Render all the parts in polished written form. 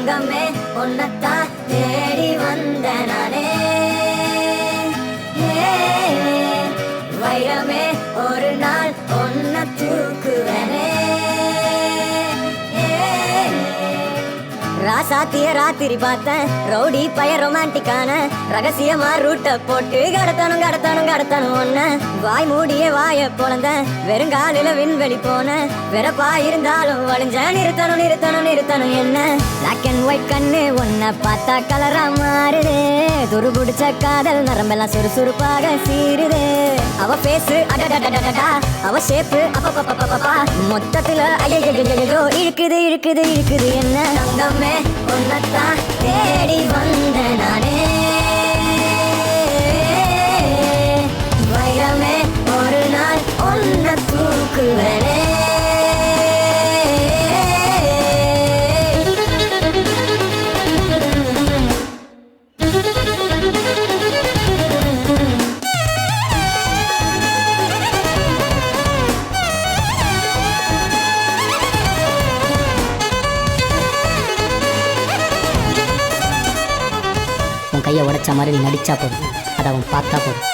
தங்கமே உன்னத்தான் தேடி வந்த நானே, வைரமே ஒரு நாள் ஒன்ன தூக்குவனே. ராசாத்திய ராத்திரி பார்த்தேன், ரவுடி பய ரொமான்டிக்கான ரகசியமா ரூட்ட போட்டு கடத்தணும் கடத்தணும் கடத்தணும் ஒன்ன. வாய் மூடிய வாய பொழந்த வெறுங்காலில விண்வெளி போன வெறப்பா இருந்தாலும் வழிஞ்ச நிறுத்தணும் நிறுத்தணும் நிறுத்தணும் என்ன. பிளாக் அண்ட் ஒயிட் கண்ணு ஒன்ன பார்த்தா கலரா மாறுது, துரு பிடிச்ச காதல் நரம்பெல்லாம் சுறுசுறுப்பாக சீருது. அவ பேசு அடடடடடா, அவ ஷேப்பு அப்பப்பப்பப்பா, மொத்தத்துல ஐயோ இழுக்குது இழுக்குது இழுக்குது என்ன. தங்கமே உன்னத்தான் தேடி வந்த நானே, வைரமே ஒரு நாள் ஒன்ன தூக்குவனே. உன் கையை உடைச்ச மாதிரி நீ நடிச்சா போதும், அதை அவன் பார்த்தா போதும்.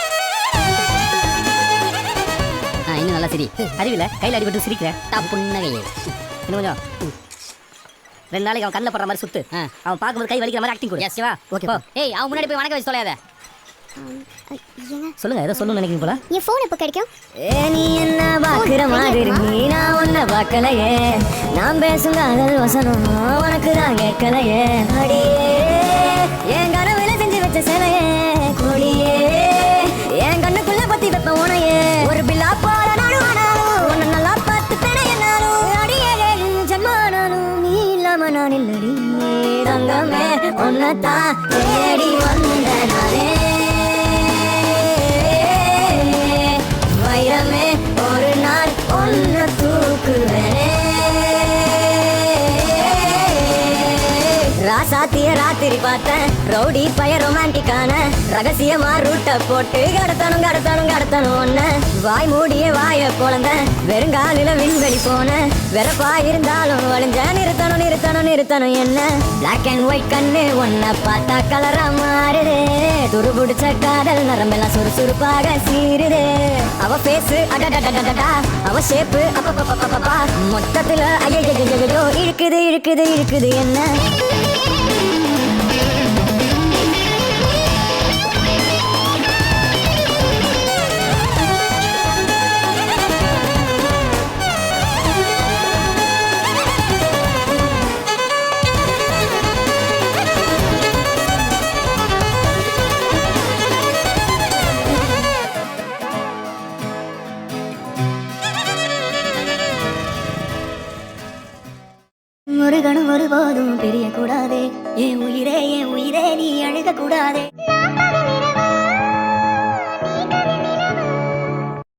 இன்னும் நல்லா சரி, அறிவில கையில் அடிபட்டு சிரிக்கிற புன்னகையே. இன்னும் கொஞ்சம் 2 நாளைக்கு அவன் கண்ணில் படுற மாதிரி சுத்து, அவன் பார்க்கும்போது கை வலிக்கிற மாதிரி ஆக்டிங் கொடு. Yes Siva, okay. ஏய், அவன் முன்னாடி போய் வணக்கம் வச்சு தொலையாத. சொல்லுங்க, ஏதோ சொல்லணும்னு நினைக்கிறீங்க போல. என் ஃபோன் எப்போ கிடைக்கும்? நீ என்ன பாக்குற மாதிரி நான் உன்ன பார்க்கலையே, நான் பேசுங்க அதல் வசனம் உனக்கு தான் கேட்கலையே. அடியே என் கனவுல செஞ்சு வச்ச சிலையே, கொடியே என் கண்ணுக்குள்ள பத்தி வைப்ப உனையே. ஒரு பில்லா போற நானும் உன்னை நல்லா பார்த்து பிணையனாலும், அடியே ஜன்மானாலும் நீ இல்லாம நான் இல்லடி. தங்கமே உன்னத்தான் தேடி வந்த நானே, வைரமே ஒரு நாள் ஒன்ன தூக்குவனே. ராசாத்திய ராத்திரி பார்த்தேன், ரவுடி பய ரொமான்டிக்கான ரகசியமா ரூட்ட போட்டு கடத்தணும் கடத்தணும் கடத்தணும் ஒன்ன. வாய் மூடிய வாய பொழந்த வெறுங்காலில விண்வெளி போன வெறப்பா இருந்தாலும் வழிஞ்ச நிறுத்தணும் நிறுத்தணும் நிறுத்தணும் என்ன. பிளாக் அண்ட் ஒயிட் கண்ணு ஒன்ன பார்த்தா கலரா மாறுது, துரு பிடிச்ச காதல் நரம்பெல்லாம் சுறுசுறுப்பாக சீருது. அவ பேசு அடடடடடா, அவ ஷேப்பு அப்பப்பப்பப்பா, மொத்தத்துல ஐயோ இழுக்குது இழுக்குது இழுக்குது என்ன. ஒரு கணம் ஒருபோதும் பிரிய கூடாதே, என் உயிரே நீ அழுக கூடாதே.